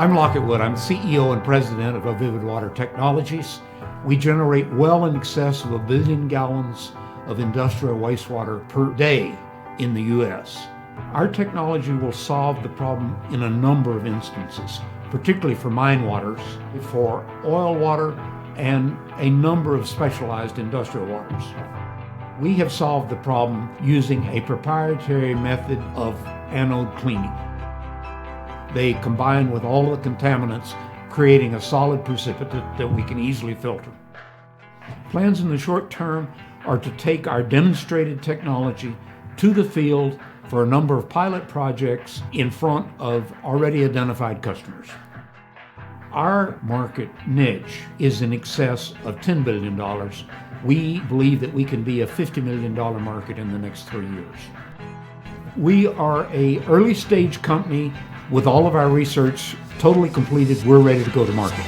I'm Lockett Wood. I'm CEO and president of Avivid Water Technologies. We generate well in excess of 1 billion gallons of industrial wastewater per day in the U.S. Our technology will solve the problem in a number of instances, particularly for mine waters, for oil water, and a number of specialized industrial waters. We have solved the problem using a proprietary method of anode cleaning. They combine with all the contaminants, creating a solid precipitate that we can easily filter. Plans in the short term are to take our demonstrated technology to the field for a number of pilot projects in front of already identified customers. Our market niche is in excess of $10 billion. We believe that we can be a $50 million market in the next 3 years. We are an early stage company with all of our research totally completed. We're ready to go to market.